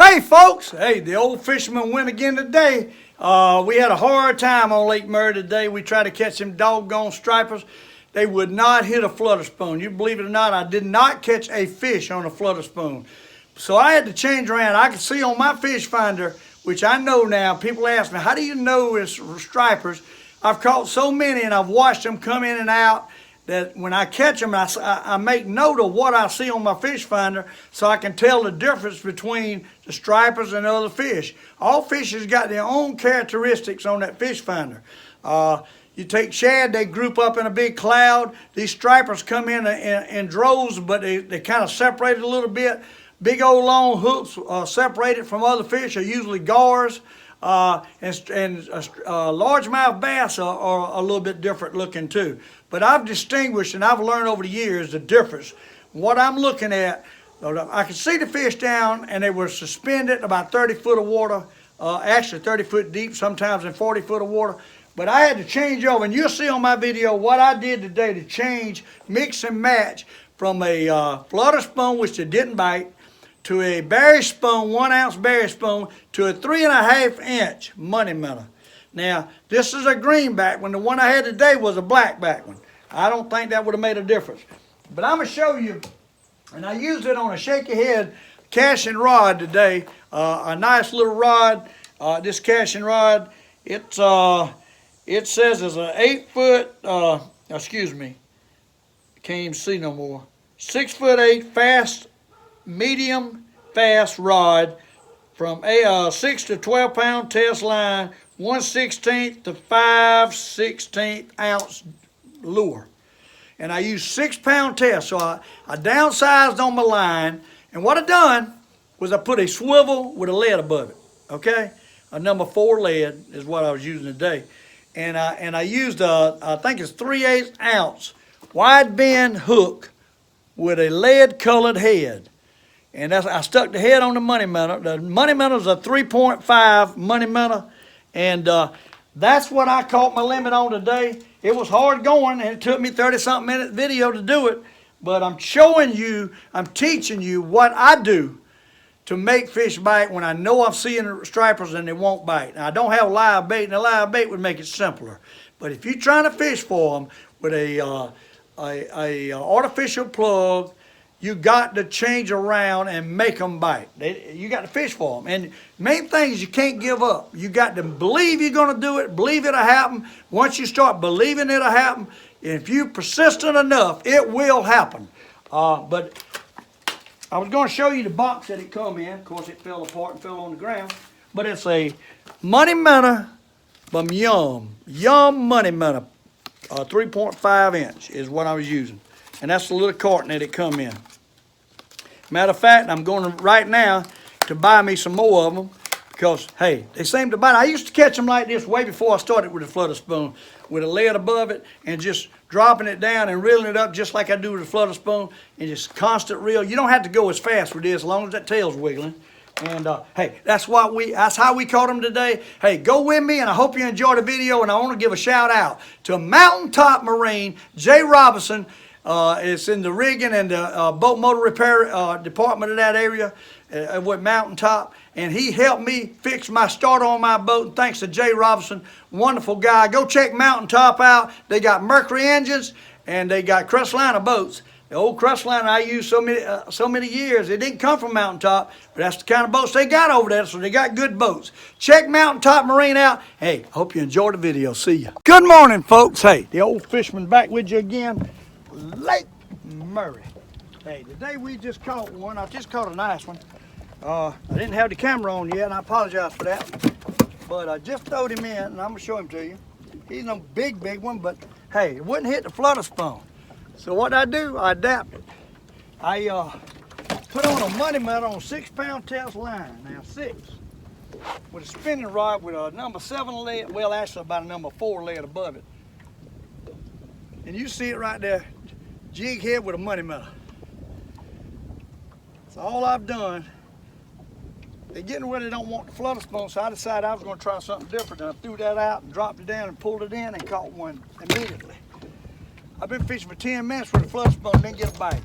Hey folks, hey, the Old Fisherman went again today. We had a hard time on Lake Murray today. We tried to catch them doggone stripers. They would not hit a flutter spoon. You believe it or not, I did not catch a fish on a flutter spoon. So I had to change around. I could see on my fish finder, which I know now, people ask me, how do you know it's stripers? I've caught so many and I've watched them come in and out that when I catch them, I make note of what I see on my fish finder so I can tell the difference between the stripers and other fish. All fish has got their own characteristics on that fish finder. You take shad, they group up in a big cloud. These stripers come in droves, but they kind of separate a little bit. Big old long hooks separated from other fish are usually gars. And largemouth bass are a little bit different looking too. But I've distinguished and I've learned over the years the difference. What I'm looking at, I could see the fish down and they were suspended about 30 foot of water, actually 30 foot deep, sometimes in 40 foot of water. But I had to change over, and you'll see on my video what I did today to change, mix and match from a flutter spoon, which it didn't bite, to a berry spoon, 1 ounce berry spoon, to a 3.5 inch money minnow. Now, this is a greenback one. The one I had today was a blackback one. I don't think that would have made a difference. But I'm going to show you, and I used it on a shaky head casting rod today, a nice little rod. This casting rod, it says it's an 8 foot, excuse me, can't even see no more, 6'8" fast, medium fast rod from a 6 to 12 pound test line, 1/16 to 5/16 ounce lure. And I use 6 pound test, so I downsized on my line, and what I done was I put a swivel with a lead above it, okay? A number 4 lead is what I was using today. And I used I think it's 3/8 ounce wide bend hook with a lead colored head. And I stuck the head on the money minnow. The money minnow is a 3.5 money minnow. And that's what I caught my limit on today. It was hard going, and it took me 30-something minute video to do it. But I'm showing you, I'm teaching you what I do to make fish bite when I know I'm seeing stripers and they won't bite. Now, I don't have live bait, and a live bait would make it simpler. But if you're trying to fish for them with a artificial plug, you got to change around and make them bite. You got to fish for them. And main thing is you can't give up. You got to believe you're going to do it, believe it'll happen. Once you start believing it'll happen, if you're persistent enough, it will happen. But I was going to show you the box that it come in. Of course, it fell apart and fell on the ground. But it's a money minnow from Yum money minnow. 3.5 inch is what I was using. And that's the little carton that it come in. Matter of fact, I'm going to right now to buy me some more of them because, hey, they seem to bite. I used to catch them like this way before I started with a flutter spoon, with a lead above it and just dropping it down and reeling it up just like I do with a flutter spoon and just constant reel. You don't have to go as fast with this as long as that tail's wiggling. And hey, that's how we caught them today. Hey, go with me, and I hope you enjoyed the video. And I want to give a shout out to Mountaintop Marine, Jay Robinson. It's in the rigging and the boat motor repair department of that area with Mountaintop. And he helped me fix my starter on my boat. And thanks to Jay Robinson, wonderful guy. Go check Mountaintop out. They got Mercury engines and they got Crossliner boats. The old Crossliner I used so many years. It didn't come from Mountaintop, but that's the kind of boats they got over there, so they got good boats. Check Mountaintop Marine out. Hey, hope you enjoyed the video. See ya. Good morning, folks. Hey, the Old Fisherman back with you again. Lake Murray. Hey, today we just caught one. I just caught a nice one. I didn't have the camera on yet, and I apologize for that. But I just throwed him in, and I'm going to show him to you. He's no big one, but hey, it wouldn't hit the flutter spoon. So what I do, I adapt it. I put on a money minnow on 6 pound test line, now 6, with a spinning rod with a number 7 lead, well actually about a number 4 lead above it. And you see it right there, jig head with a money minnow. That's all I've done. They're getting where they don't want the flutter spoon, so I decided I was going to try something different. And I threw that out and dropped it down and pulled it in and caught one immediately. I've been fishing for 10 minutes with a flutter spoon and didn't get a bite.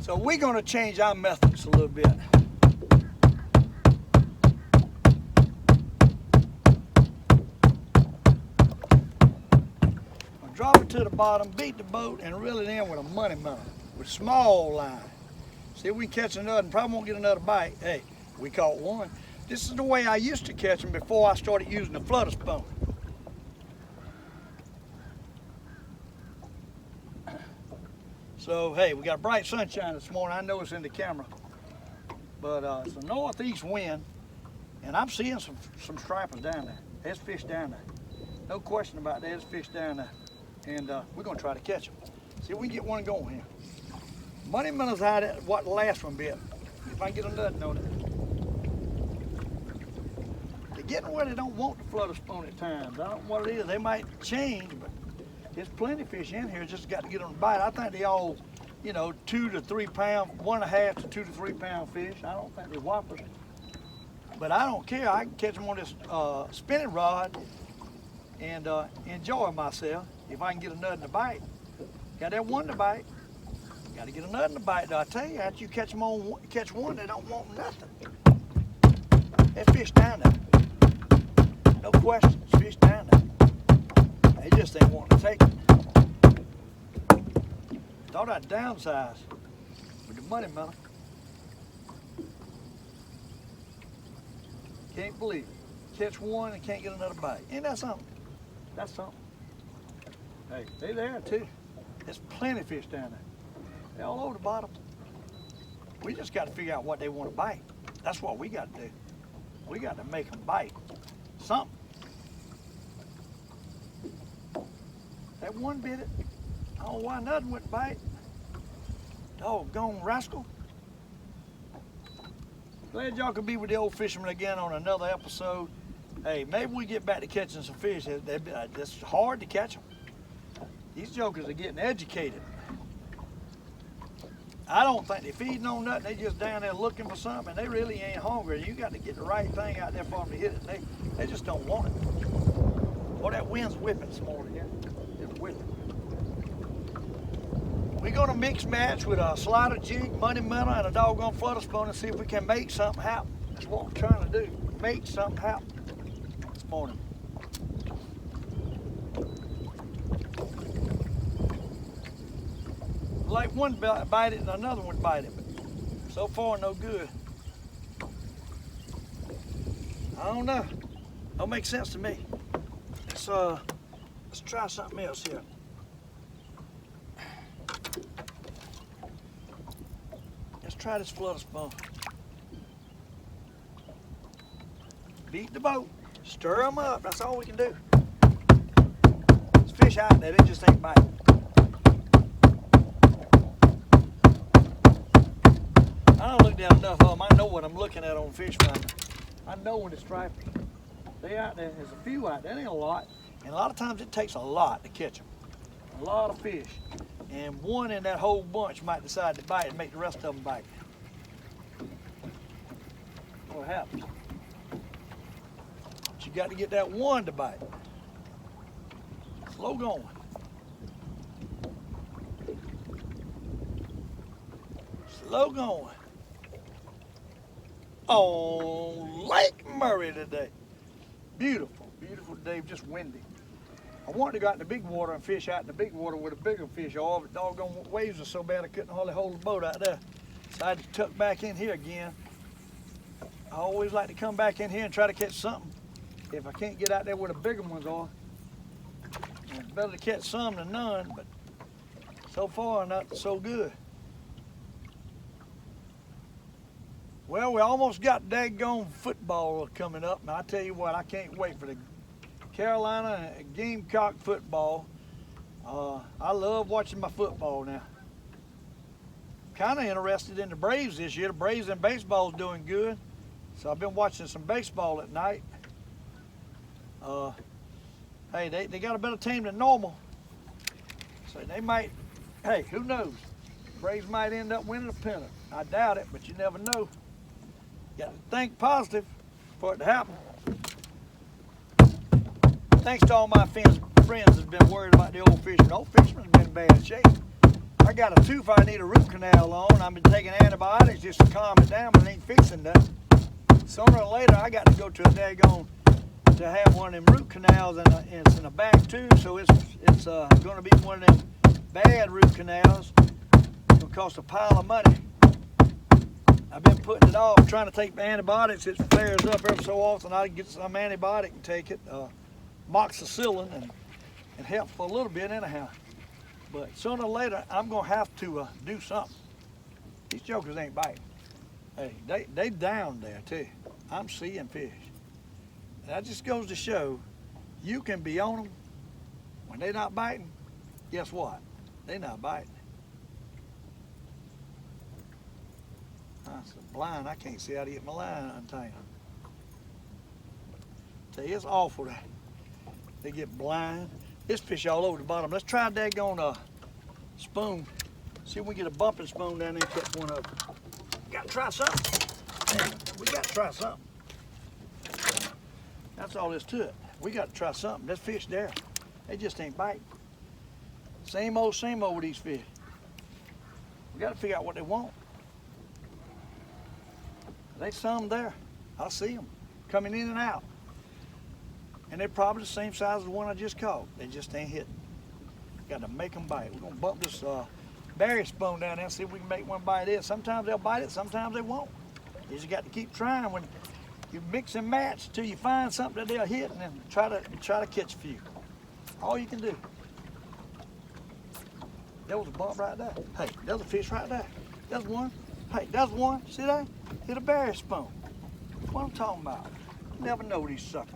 So we're going to change our methods a little bit. I'll drop it to the bottom, beat the boat, and reel it in with a money minnow with small line. See if we can catch another, and probably won't get another bite. Hey, we caught one. This is the way I used to catch them before I started using the flutter spoon. So, hey, we got bright sunshine this morning. I know it's in the camera. But it's a northeast wind, and I'm seeing some stripers down there. There's fish down there. No question about that, there's fish down there. And we're going to try to catch them. See if we can get one going here. Money minnows out at what the last one bit. If I can get a nut on it. They're getting where they don't want the flutter spoon at times. I don't know what it is. They might change, but there's plenty of fish in here. Just got to get them to bite. I think they all, you know, 2 to 3 pound, 1.5 to 2 to 3 pound fish. I don't think they're whoppers. But I don't care. I can catch them on this spinning rod and enjoy myself if I can get a nut in the bite. Got that one to bite. Got to get a nut in the bite. Though I tell you, after you catch them on, catch one, they don't want nothing. There's fish down there. No question, there's fish down there. They just ain't wanting to take it. Thought I'd downsize with the money minnow. Can't believe it. Catch one and can't get another bite. Ain't that something? That's something. Hey, they're there too. There's plenty of fish down there. They're all over the bottom. We just got to figure out what they want to bite. That's what we got to do. We got to make them bite something. That one bit it. I don't know why nothing wouldn't bite. Doggone rascal. Glad y'all could be with the Old Fisherman again on another episode. Hey, maybe we get back to catching some fish. It's hard to catch them. These jokers are getting educated. I don't think they're feeding on nothing. They just down there looking for something, and they really ain't hungry. You got to get the right thing out there for them to hit it. They just don't want it. Boy, that wind's whipping this morning, yeah? It's whipping. We're going to mix match with a slider jig, money minnow, and a doggone flutter spoon and see if we can make something happen. That's what we're trying to do. Make something happen this morning. Like one bite it and another one bite it, but so far no good. I don't know. Don't make sense to me. Let's try something else here. Let's try this flutter spoon. Beat the boat, stir them up. That's all we can do. There's fish out there, they just ain't biting. I don't look down enough of them. I know what I'm looking at on fish finder. I know when it's stripers. They out there. There's a few out there. That ain't a lot. And a lot of times it takes a lot to catch them. A lot of fish. And one in that whole bunch might decide to bite and make the rest of them bite. What happens? But you got to get that one to bite. Slow going. Slow going. On Lake Murray today. Beautiful, beautiful day, just windy. I wanted to go out in the big water and fish out in the big water where the bigger fish are, but doggone waves are so bad I couldn't hardly hold the boat out there. So I had to tuck back in here again. I always like to come back in here and try to catch something if I can't get out there where the bigger ones are. And it's better to catch some than none, but so far not so good. Well, we almost got daggone football coming up, and I tell you what, I can't wait for the Carolina Gamecock football. I love watching my football now. Kind of interested in the Braves this year. The Braves in baseball is doing good, so I've been watching some baseball at night. Hey, they got a better team than normal, so they might. Hey, who knows? Braves might end up winning a pennant. I doubt it, but you never know. Got to think positive for it to happen. Thanks to all my friends that's been worried about the Old Fisherman. Old Fisherman's been in bad shape. I got a tooth I need a root canal on. I've been taking antibiotics just to calm it down, but it ain't fixing nothing. Sooner or later, I got to go to a daggone to have one of them root canals, and it's in the back too, so it's going to be one of them bad root canals. It's going to cost a pile of money. I've been putting it off, trying to take the antibiotics. It flares up every so often. I get some antibiotic and take it, moxicillin, and help for a little bit anyhow. But sooner or later, I'm going to have to do something. These jokers ain't biting. Hey, they down there too. I'm seeing fish. That just goes to show you can be on them. When they're not biting, guess what? They're not biting. That's a blind. I can't see how to get my line untangled. Tell you, it's awful that they get blind. This fish all over the bottom. Let's try that daggone spoon. See if we get a bumping spoon down there and catch one of them. Gotta try something. Man, we gotta try something. That's all there's to it. We gotta try something. There's fish there. They just ain't biting. Same old with these fish. We gotta figure out what they want. There's some there. I see them coming in and out. And they're probably the same size as the one I just caught. They just ain't hitting. Got to make them bite. We're gonna bump this berry spoon down there and see if we can make one bite it. Sometimes they'll bite it, sometimes they won't. You just got to keep trying. When you mix and match till you find something that they'll hit, and then try to catch a few. All you can do. There was a bump right there. Hey, there's a fish right there. There's one. Hey, there's one. See that? Hit a berry spoon. That's what I'm talking about. You never know these suckers.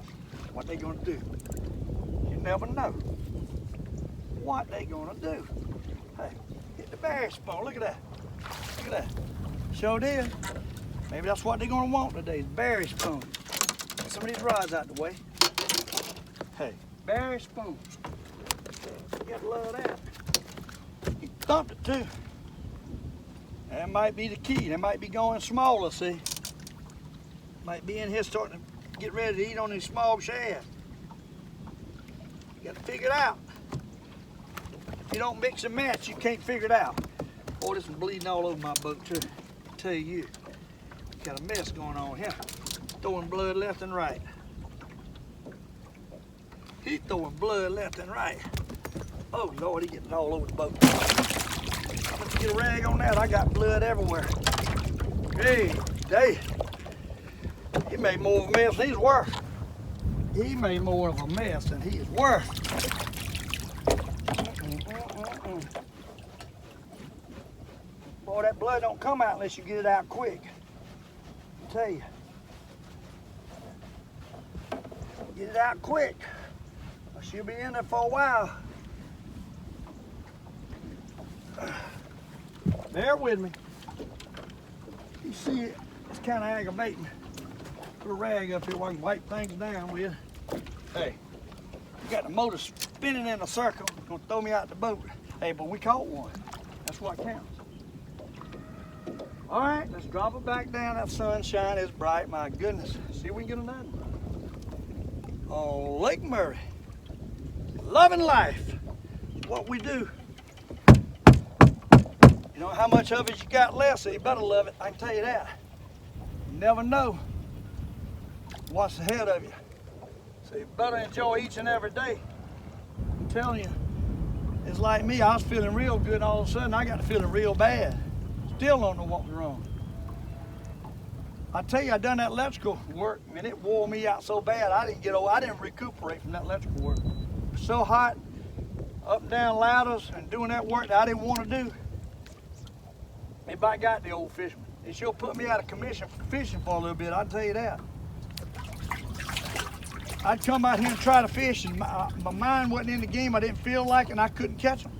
What they gonna do. You never know what they gonna do. Hey, hit the berry spoon. Look at that. Look at that. Sure did. Maybe that's what they're gonna want today, berry spoon. Get some of these rods out the way. Hey, berry spoon. You gotta love that. You thumped it too. That might be the key. They might be going smaller, see? Might be in here starting to get ready to eat on these small shad. You got to figure it out. If you don't mix and match, you can't figure it out. Boy, this is bleeding all over my boat too. I tell you, got a mess going on here. Throwing blood left and right. He's throwing blood left and right. Oh Lord, he's getting all over the boat. Let's get a rag on that. I got blood everywhere. Hey, Dave. He made more of a mess than he's worth. He made more of a mess than he is worth. Boy, that blood don't come out unless you get it out quick. I tell you. Get it out quick. Or she'll be in there for a while. Bear with me. You see it? It's kind of aggravating. Put a rag up here where I can wipe things down with. Hey, you got the motor spinning in a circle. It's gonna throw me out the boat. Hey, but we caught one. That's what counts. All right, let's drop it back down. That sunshine is bright. My goodness. See if we can get another one. On Lake Murray. Loving life. What we do. You know how much of it you got left, so you better love it. I can tell you that. You never know what's ahead of you. So you better enjoy each and every day. I'm telling you, it's like me. I was feeling real good, and all of a sudden I got to feeling real bad. Still don't know what was wrong. I tell you, I done that electrical work, and it wore me out so bad I didn't recuperate from that electrical work. It was so hot, up and down ladders, and doing that work that I didn't want to do. Maybe I got the Old Fisherman. It sure put me out of commission for fishing for a little bit, I'll tell you that. I'd come out here and try to fish, and my mind wasn't in the game. I didn't feel like it, and I couldn't catch them.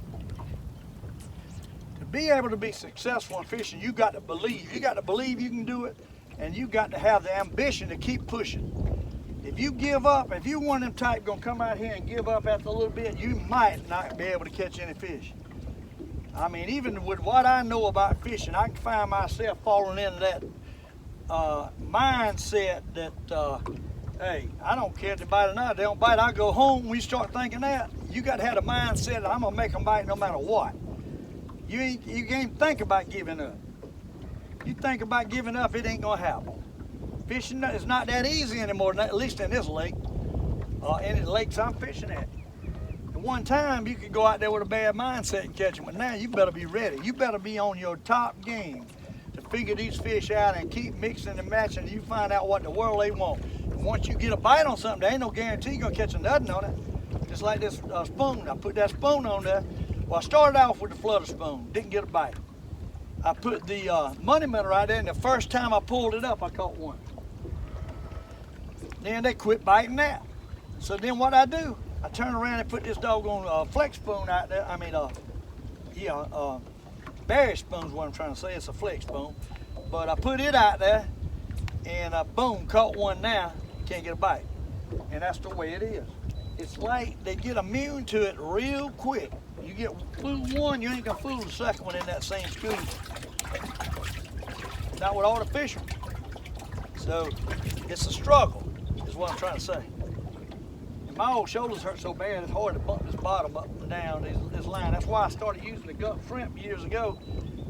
To be able to be successful in fishing, you got to believe. You got to believe you can do it, and you got to have the ambition to keep pushing. If you give up, if you're one of them type gonna come out here and give up after a little bit, you might not be able to catch any fish. I mean, even with what I know about fishing, I can find myself falling into that mindset that, hey, I don't care if they bite or not. If they don't bite, I go home. When you start thinking that, you got to have the mindset that I'm going to make them bite no matter what. You can't think about giving up. You think about giving up, it ain't gonna happen. Fishing is not that easy anymore, at least in this lake. In the lakes I'm fishing at. At one time, you could go out there with a bad mindset and catch them, but now you better be ready. You better be on your top game to figure these fish out and keep mixing and matching until you find out what in the world they want. And once you get a bite on something, there ain't no guarantee you're gonna catch nothing on it. Just like this spoon. I put that spoon on there. Well, I started off with the flutter spoon, didn't get a bite. I put the money minnow right there, and the first time I pulled it up, I caught one. Then they quit biting that. So then what I do, I turn around and put this doggone flex spoon out there. I mean, berry spoon's what I'm trying to say. It's a flex spoon. But I put it out there, and boom, caught one now. Can't get a bite. And that's the way it is. It's like they get immune to it real quick. You get fooled one, you ain't gonna fool the second one in that same school. Not with all the fishermen. So it's a struggle, is what I'm trying to say. And my old shoulders hurt so bad, it's hard to bump this bottom up and down this line. That's why I started using the gut shrimp years ago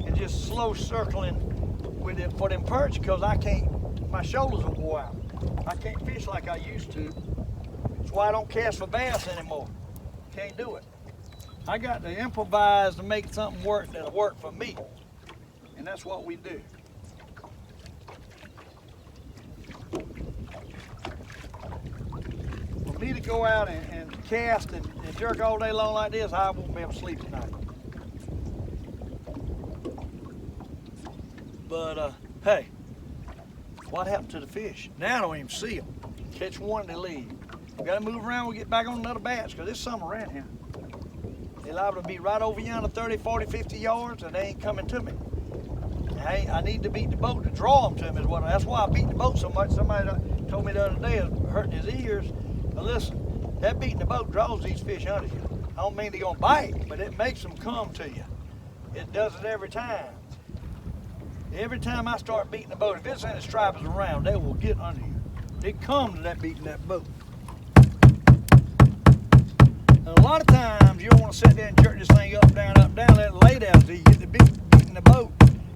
and just slow circling with it for them perch, because my shoulders are wore out. I can't fish like I used to. That's why I don't cast for bass anymore. Can't do it. I got to improvise to make something work that'll work for me. And that's what we do. For me to go out and cast and jerk all day long like this, I won't be able to sleep tonight. But hey, what happened to the fish? Now I don't even see them. Catch one, they leave. We gotta move around, we get back on another batch, because there's some around here. They're liable to be right over yonder 30, 40, 50 yards, and they ain't coming to me. I need to beat the boat to draw them to me. That's why I beat the boat so much. Somebody told me the other day it was hurting his ears. But listen, that beating the boat draws these fish under you. I don't mean they're gonna bite, but it makes them come to you. It does it every time. Every time I start beating the boat, if there's any stripers around, they will get under you. They come to that beating that boat. And a lot of times you don't want to sit there and jerk this thing up, down, let it lay down until you get the beating the boat,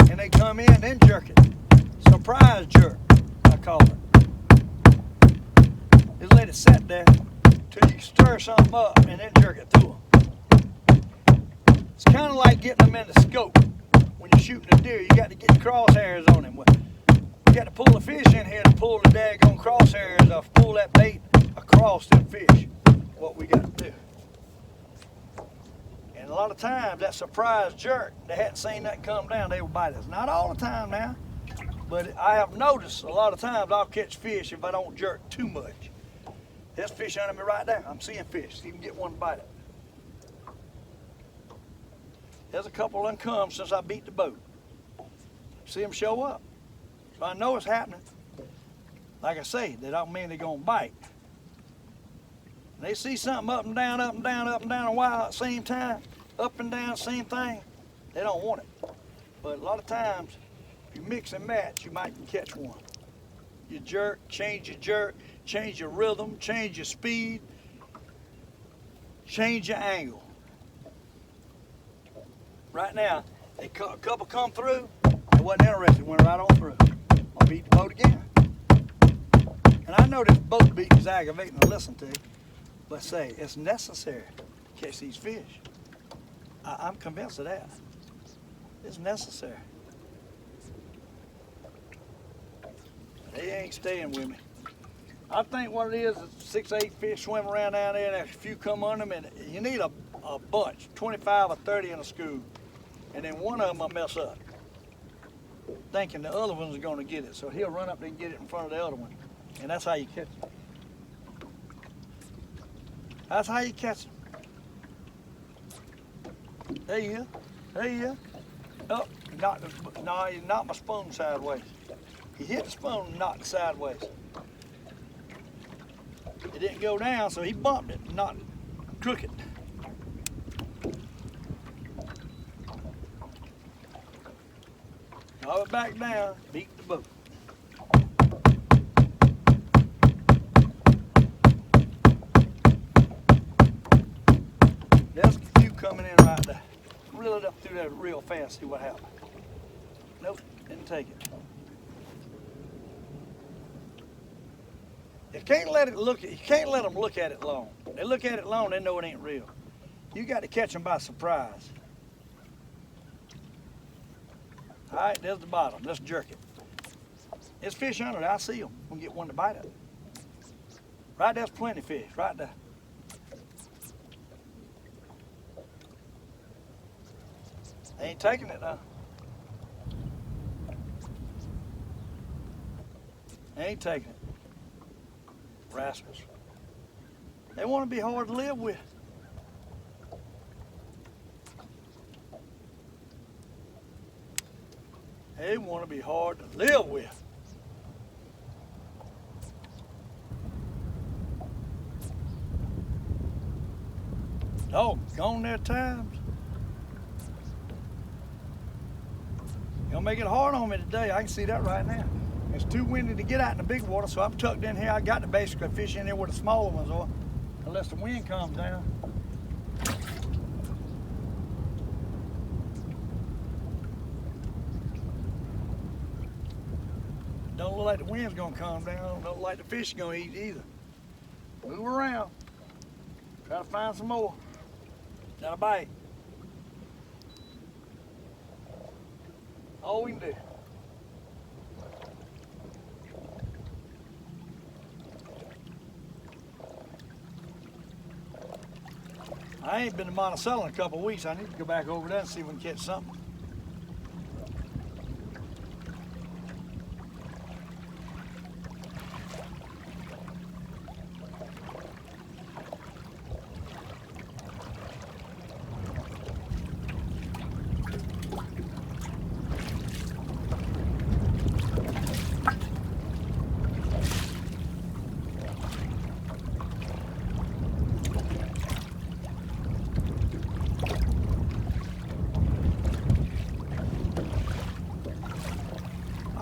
and they come in, then jerk it. Surprise jerk, I call it. Just let it sit there till you stir something up and then jerk it through them. It's kind of like getting them in the scope. When you're shooting a deer, you got to get the crosshairs on him. You got to pull the fish in here to pull the daggone crosshairs off, pull that bait across them fish. What we got to do. And a lot of times that surprise jerk, they hadn't seen that come down, they will bite us. Not all the time now, but I have noticed a lot of times I'll catch fish if I don't jerk too much. There's fish under me right there. I'm seeing fish. See if you can get one to bite it. There's a couple of them come since I beat the boat. See them show up. So I know it's happening. Like I say, that don't mean they're gonna bite. They see something up and down, up and down, up and down a while at the same time, up and down, same thing, they don't want it. But a lot of times, if you mix and match, you might catch one. You jerk, change your rhythm, change your speed, change your angle. Right now, a couple come through, they wasn't interested, went right on through. I'll beat the boat again. And I know this boat beating is aggravating to listen to. But say, it's necessary to catch these fish. I'm convinced of that. It's necessary. They ain't staying with me. I think what it is 6, 8 fish swim around down there, and a few come on them, and you need a bunch, 25 or 30 in a school, and then one of them will mess up, thinking the other ones are going to get it. So he'll run up there and get it in front of the other one, and that's how you catch it. That's how you catch them. There you go. There you go. Oh, he knocked my spoon sideways. He hit the spoon and knocked it sideways. It didn't go down, so he bumped it and knocked it crooked. Drop it back down, beat the boat. There's a few coming in right there. Reel it up through through there real fast, see what happens. Nope, didn't take it. You can't let them look at it long. They look at it long, they know it ain't real. You got to catch them by surprise. All right, there's the bottom. Let's jerk it. There's fish under there. I see them. We'll get one to bite it. Right there's plenty of fish. Right there. They ain't taking it though. They ain't taking it. Rascals. They want to be hard to live with. They want to be hard to live with. Doggone their times. You'll make it hard on me today. I can see that right now. It's too windy to get out in the big water, so I'm tucked in here. I got to basically fish in there where the smaller ones are, unless the wind comes down. Don't look like the wind's gonna come down. Don't look like the fish is gonna eat either. Move around. Try to find some more. Got a bite. All we can do. I ain't been to Monticello in a couple of weeks. I need to go back over there and see if we can catch something.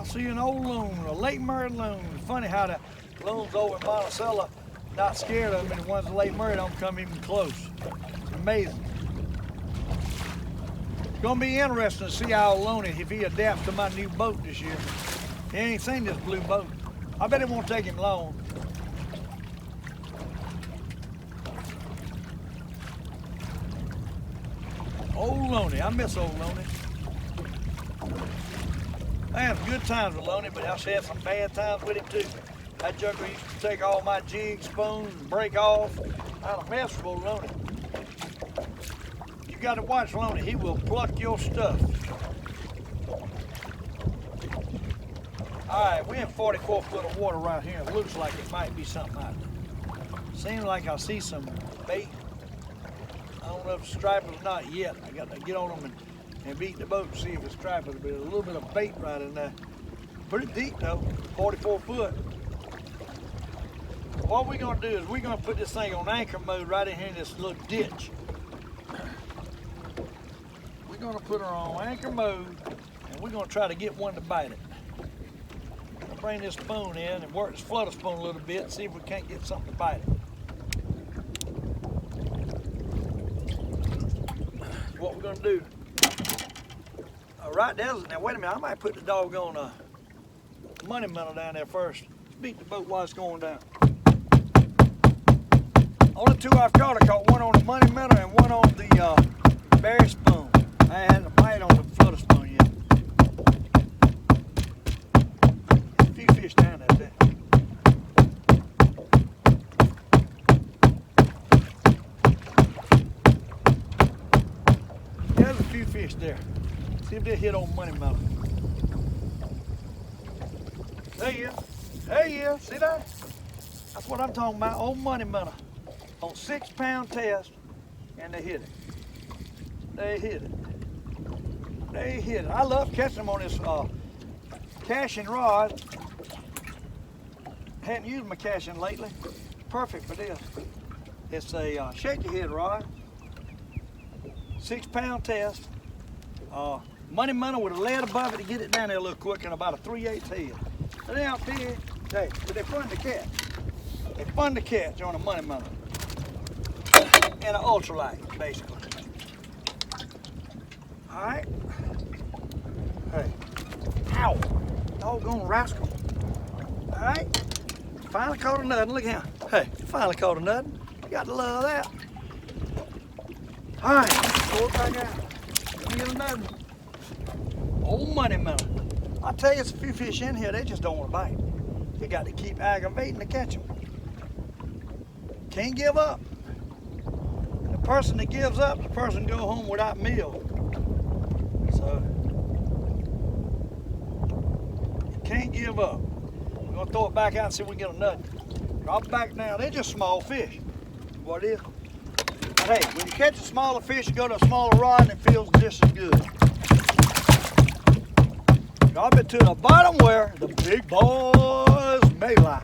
See an old loon, a Lake Murray loon. It's funny how the loons over in Monticello not scared of them, and the ones in Lake Murray don't come even close. It's amazing. It's gonna be interesting to see how loon if he adapts to my new boat this year. He ain't seen this blue boat. I bet it won't take him long. Old Loney, I miss old Loney. I had some good times with Loney, but I also had some bad times with him too. That joker used to take all my jigs, spoons, and break off. I had a mess with old Loney. You got to watch Loney. He will pluck your stuff. All right, we're in 44 foot of water right here. It looks like it might be something out there. Seems like I see some bait. I don't know if it's stripers or not yet. I got to get on them and beat the boat to see if it's stripers, but there's a little bit of bait right in there. Pretty deep though, 44 foot. What we're gonna do is we're gonna put this thing on anchor mode right in here in this little ditch. We're gonna put her on anchor mode and we're gonna try to get one to bite it. I'll bring this spoon in and work this flutter spoon a little bit and see if we can't get something to bite it. What we're gonna do. Right there, now wait a minute, I might put the doggone money minnow down there first. Beat the boat while it's going down. Only two I've caught. I caught one on the money minnow and one on the berry spoon. I hadn't a bite on the flutter spoon yet. A few fish down there. There's a few fish there. See if they hit on money minnow. There you is. There you is. See that? That's what I'm talking about. Old money minnow. On 6-pound test, and they hit it. They hit it. They hit it. I love catching them on this caching rod. Hadn't used my caching lately. Perfect for this. It's a shaky head rod. 6-pound test. Money minnow with a lead above it to get it down there a little quick, and about a 3/8 head. So they out big, but they're fun to catch. They're fun to catch on a money minnow. And an ultralight, basically. All right. Hey. Ow. Doggone rascal. All right. Finally caught a nut. Look at him. Hey, finally caught a nut. You got to love that. All right. Throw it back out. Let me get another one. Old money melon. I tell you, it's a few fish in here. They just don't want to bite. You got to keep aggravating to catch them. Can't give up. The person that gives up, the person go home without meal. So you can't give up. We're gonna throw it back out and see if we can get another. Drop it back down. They're just small fish. What it is. But hey, when you catch a smaller fish, you go to a smaller rod and it feels just as good. Drop it to the bottom where the big boys may lie.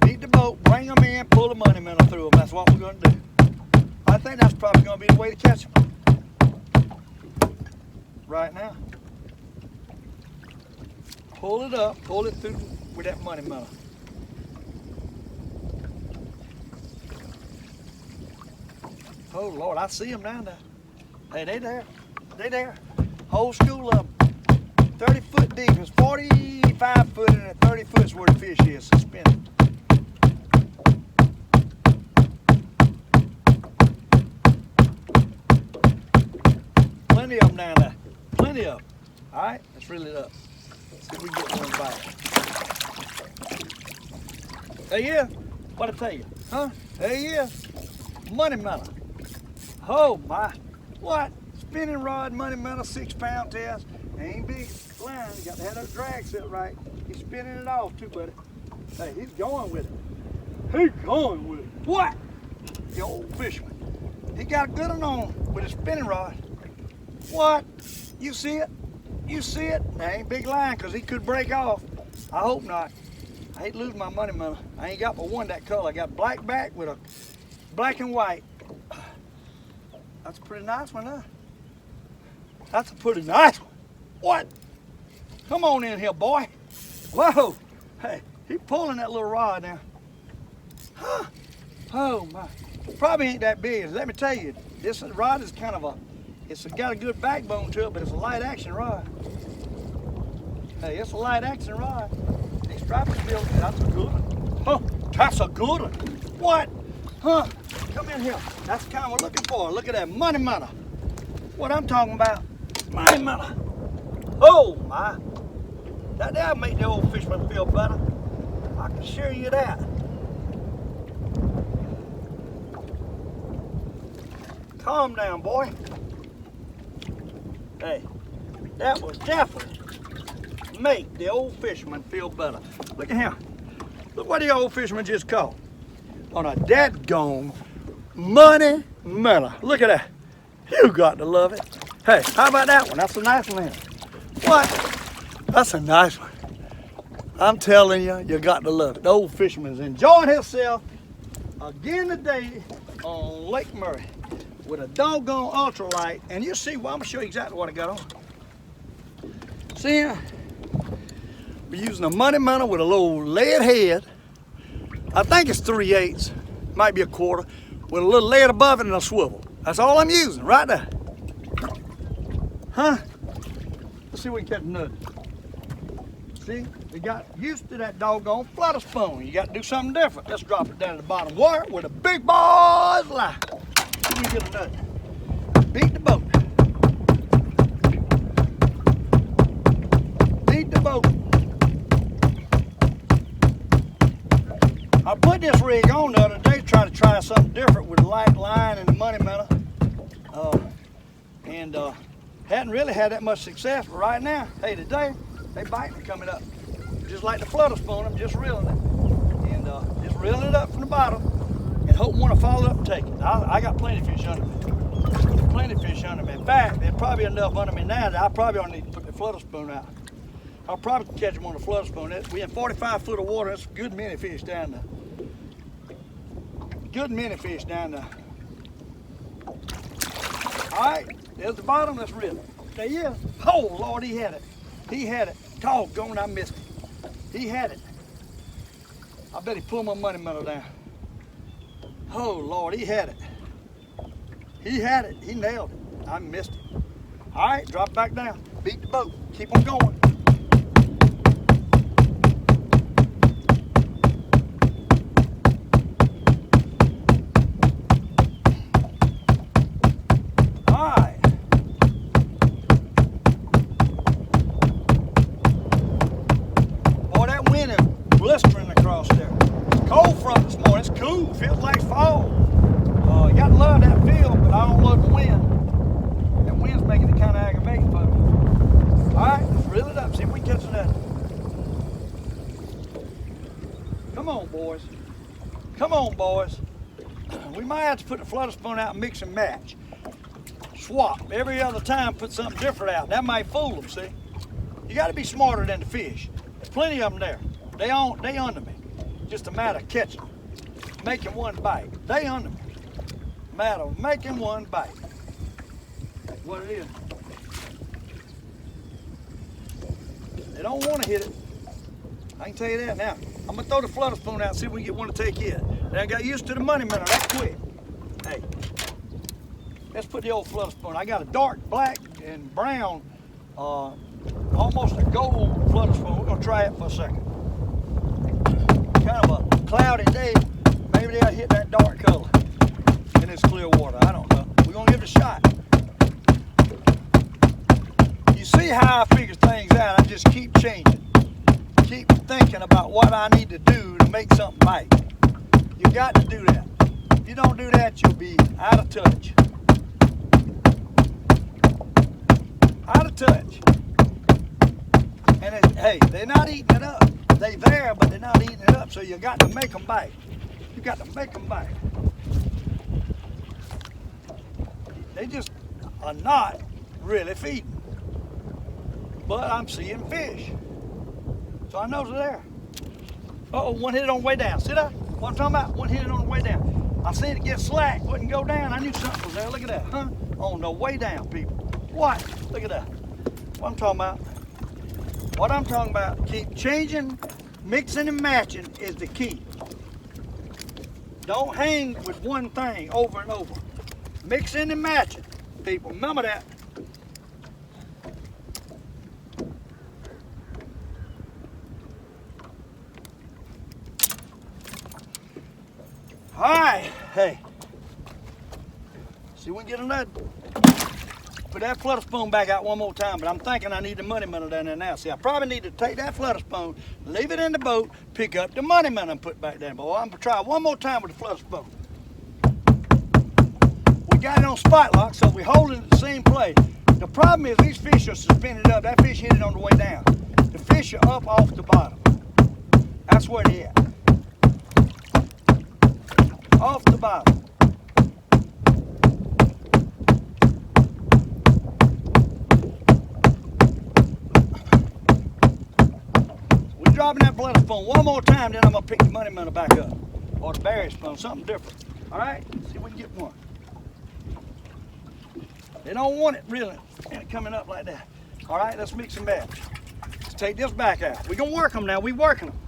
Beat the boat, bring them in, pull the money minnow through them. That's what we're going to do. I think that's probably going to be the way to catch them. Right now. Pull it up, pull it through with that money minnow. Oh Lord, I see them down there. Hey, they there. They there. Whole school of them. 30 foot deep. It's 45 foot and 30 foot is where the fish is suspended. Plenty of them down there. Plenty of them. All right, let's reel it up. See if we can get one bite. Hey, yeah. What I tell you? Huh? Hey, yeah. Money melon. Oh, my. What? Spinning rod, money minnow, 6 pound test. Ain't big line. You got to have that drag set right. He's spinning it off too, buddy. Hey, he's going with it. He's going with it. What? The old fisherman. He got a good one on with his spinning rod. What? You see it? You see it? There ain't big line because he could break off. I hope not. I hate losing my money minnow. I ain't got but one that color. I got black back with a black and white. That's a pretty nice one, huh? That's a pretty nice one. What? Come on in here, boy. Whoa. Hey, he's pulling that little rod now. Huh. Oh, my. Probably ain't that big. Let me tell you, this rod is kind of it's got a good backbone to it, but it's a light action rod. Hey, it's a light action rod. These stripers built, that's a good one. Huh, that's a good one. What? Huh, come in here. That's the kind we're looking for. Look at that money minnow. What I'm talking about, money minnow. Oh my, that'll make the old fisherman feel better. I can assure you that. Calm down, boy. Hey, that was definitely make the old fisherman feel better. Look at him. Look what the old fisherman just caught on a dadgone money minnow. Look at that. You got to love it. Hey, how about that one? That's a nice one. What? That's a nice one. I'm telling you, you got to love it. The old fisherman's enjoying himself again today on Lake Murray with a doggone ultralight. And you see, well, I'm gonna show you exactly what I got on. See here? We're using a money minnow with a little lead head. I think it's 3/8, might be a quarter, with a little lead above it and a swivel. That's all I'm using right there. Huh? Let's see if we can catch another. See, we got used to that doggone flutter spoon. You got to do something different. Let's drop it down to the bottom wire where the big boys lie. See if we can get another. Beat the boat. Beat the boat. I put this rig on the other day trying to try something different with the light line and the money minnow. Hadn't really had that much success, but right now, hey, today, they biting coming up. Just like the flutter spoon, I'm just reeling it. And just reeling it up from the bottom and hoping one to fall up and take it. I got plenty of fish under me. Plenty of fish under me. In fact, there's probably enough under me now that I probably ought to need to put the flutter spoon out. I'll probably catch them on the flutter spoon. We in 45 foot of water. That's a good many fish down there. Good many fish down there. All right, there's the bottom. Let's reel it. There he is. Oh, Lord, he had it. He had it. Doggone, I missed it. He had it. I bet he pulled my money minnow down. Oh, Lord, he had it. He had it. He nailed it. I missed it. All right, drop back down. Beat the boat. Keep on going. All right. Boy, that wind is blistering across there. It's cold front this morning. It's cool. Feels like fall. You gotta love that feel, but I don't love the wind. That wind's making it kind of aggravating, but all right, let's reel it up. See if we can catch that. Come on, boys. Come on, boys. We might have to put the flutter spoon out and mix and match. Swap. Every other time, put something different out. That might fool them, see? You got to be smarter than the fish. There's plenty of them there. They under me. Just a matter of catching them. Making one bite. They under me. Matter of making one bite. That's what it is. They don't want to hit it. I can tell you that now. I'm going to throw the flutter spoon out and see if we can get one to take it. And I got used to the money minnow that quick. Hey, let's put the old flutter spoon. I got a dark black and brown, almost a gold flutter spoon. We're going to try it for a second. Kind of a cloudy day. Maybe they'll hit that dark color in this clear water. I don't know. We're going to give it a shot. You see how I figure things out. I just keep changing. Keep thinking about what I need to do to make something bite. You got to do that. If you don't do that, you'll be out of touch. Out of touch. And hey, they're not eating it up. They're there, but they're not eating it up. So you got to make them bite. You got to make them bite. They just are not really feeding. But I'm seeing fish. So I know they're there. Uh-oh, one hit it on the way down. See that? What I'm talking about? One hit it on the way down. I seen it get slack, wouldn't go down. I knew something was there. Look at that, huh? On the way down, people. What? Look at that. What I'm talking about. What I'm talking about. Keep changing, mixing and matching is the key. Don't hang with one thing over and over. Mixing and matching, people. Remember that. All right, hey. See if we can get another. Put that flutter spoon back out one more time, but I'm thinking I need the money minnow down there now. See, I probably need to take that flutter spoon, leave it in the boat, pick up the money minnow and put it back down. Boy, I'm gonna try one more time with the flutter spoon. We got it on spot lock, so we're holding it in the same place. The problem is these fish are suspended up. That fish hit it on the way down. The fish are up off the bottom. That's where they at. Off the bottom. We're dropping that flutter spoon one more time, then I'm gonna pick the money minnow back up. Or the berry spoon, something different. All right, let's see if we can get one. They don't want it really coming up like that. All right, let's mix and match. Let's take this back out. We're gonna work them now, we working them.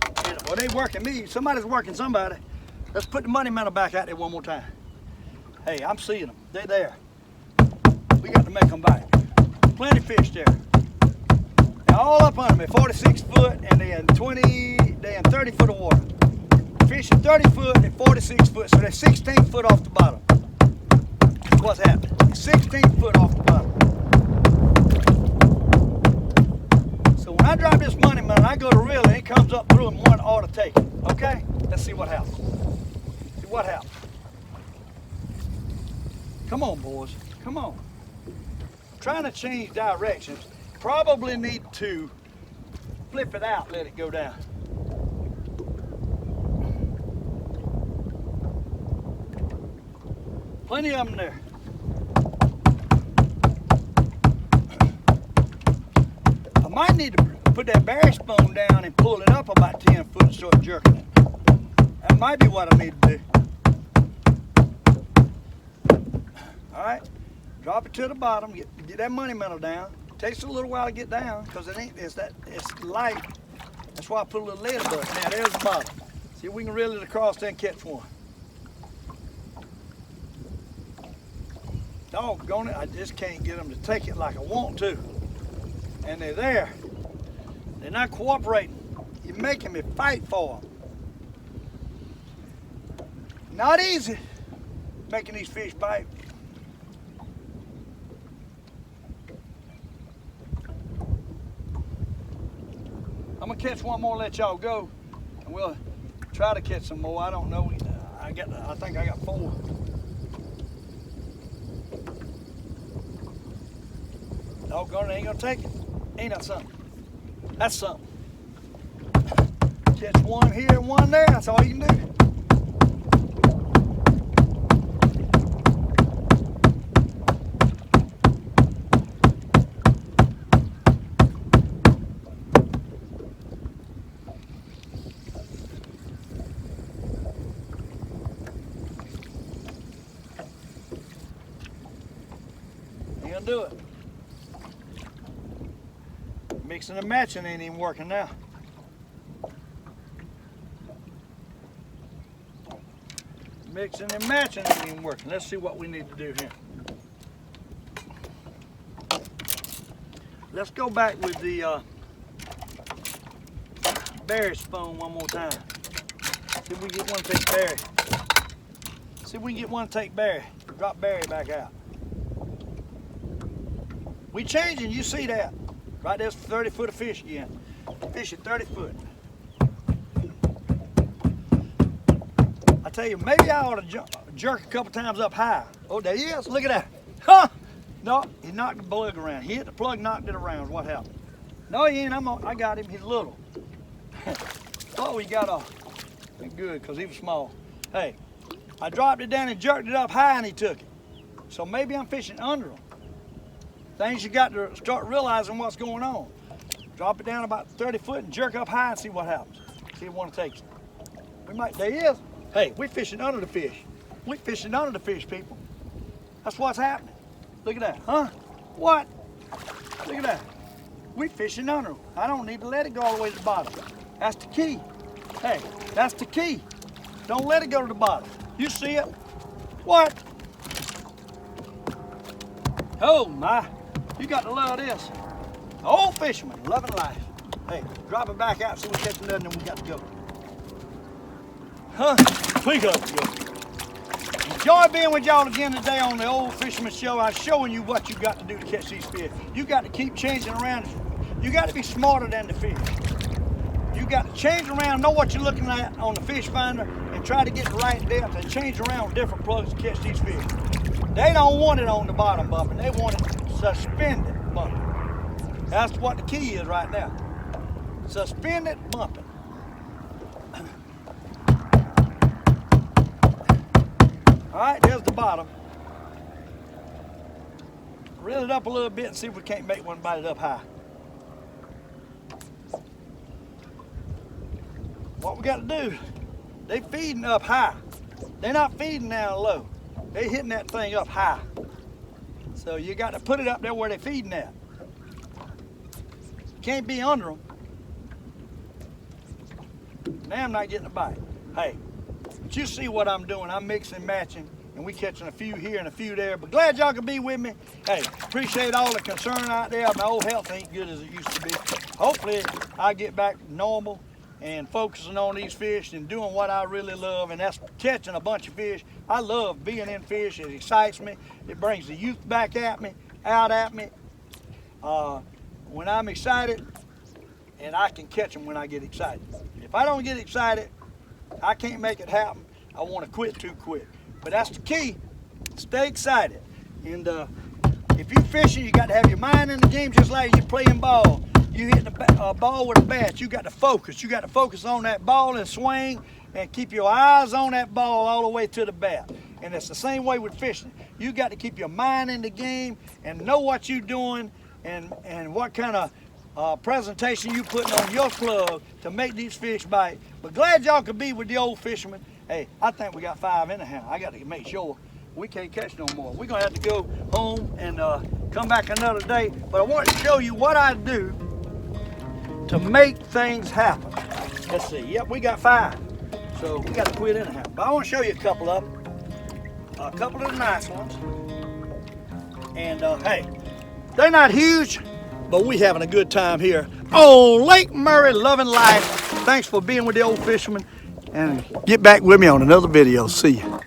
Well, they working me, somebody's working somebody. Let's put the money minnow back out there one more time. Hey, I'm seeing them. They're there. We got to make them bite. Plenty of fish there. They're all up under me, 46 foot, and they're in 30 foot of water. Fish are 30 foot and 46 foot, so they're 16 foot off the bottom. That's what's happening. 16 foot off the bottom. So when I drop this money minnow, I go to reel it, it comes up through and one ought to take it. Okay? Let's see what happens. What happened? Come on, boys. Come on. I'm trying to change directions. Probably need to flip it out, let it go down. Plenty of them there. I might need to put that berry spoon down and pull it up about 10 foot and start jerking it. That might be what I need to do. All right, drop it to the bottom, get that money minnow down. It takes a little while to get down because it's light. That's why I put a little lead above it. Now there's the bottom. See if we can reel it across there and catch one. Doggone it, I just can't get them to take it like I want to. And they're there. They're not cooperating. You're making me fight for them. Not easy making these fish bite. I'm gonna catch one more, let y'all go, and we'll try to catch some more. I don't know. I think I got 4. Doggone it, ain't gonna take it. Ain't that something? That's something. Catch one here and one there. That's all you can do. Ain't gonna do it. Mixing and matching ain't even working now. Mixing and matching ain't even working. Let's see what we need to do here. Let's go back with the berry spoon one more time. See if we can get one to take berry. See if we can get one to take berry. Drop berry back out. We changing, you see that. Right there's 30 foot of fish again. Fish at 30 foot. I tell you, maybe I ought to jerk a couple times up high. Oh, there he is. Look at that. Huh? No, he knocked the plug around. He hit the plug, knocked it around. What happened? No, he ain't. I got him. He's little. Oh, he got off. Good, because he was small. Hey, I dropped it down and jerked it up high, and he took it. So maybe I'm fishing under him. Things you got to start realizing what's going on. Drop it down about 30 foot and jerk up high and see what happens. See if one takes it. We might, there he is. Hey, we're fishing under the fish. We're fishing under the fish, people. That's what's happening. Look at that, huh? What? Look at that. We're fishing under them. I don't need to let it go all the way to the bottom. That's the key. Hey, that's the key. Don't let it go to the bottom. You see it? What? Oh my. You got to love this. Old Fisherman, loving life. Hey, drop it back out so we catch another and then we got to go. Huh? We got to go. Enjoy being with y'all again today on the Old Fisherman Show. I'm showing you what you got to do to catch these fish. You got to keep changing around. You got to be smarter than the fish. You got to change around, know what you're looking at on the fish finder, and try to get the right depth and change around with different plugs to catch these fish. They don't want it on the bottom bumping. They want it suspended bumping. That's what the key is right now. Suspended bumping. All right, there's the bottom. Reel it up a little bit and see if we can't make one bite it up high. What we got to do, they feeding up high. They're not feeding down low. They hitting that thing up high. So you got to put it up there where they're feeding at. Can't be under them. Now I'm not getting a bite. Hey, but you see what I'm doing. I'm mixing and matching, and we catching a few here and a few there. But glad y'all could be with me. Hey, appreciate all the concern out there. My old health ain't good as it used to be. Hopefully I get back normal and focusing on these fish and doing what I really love, and that's catching a bunch of fish. I love being in fish. It excites me. It brings the youth back at me, out at me. When I'm excited, and I can catch them when I get excited. If I don't get excited, I can't make it happen. I want to quit too quick. But that's the key. Stay excited. And if you're fishing, you got to have your mind in the game just like you're playing ball. You hitting a ball with a bat, you got to focus. You got to focus on that ball and swing and keep your eyes on that ball all the way to the bat. And it's the same way with fishing. You got to keep your mind in the game and know what you're doing and what kind of presentation you putting on your plug to make these fish bite. But glad y'all could be with the Old Fisherman. Hey, I think we got 5 anyhow. I got to make sure we can't catch no more. We're going to have to go home and come back another day. But I want to show you what I do to make things happen. Let's see. Yep, we got 5. So we got to quit anyhow. But I want to show you a couple of them. A couple of the nice ones. And hey, they're not huge, but we having a good time here on Lake Murray, loving life. Thanks for being with the Old Fisherman, and get back with me on another video. See you.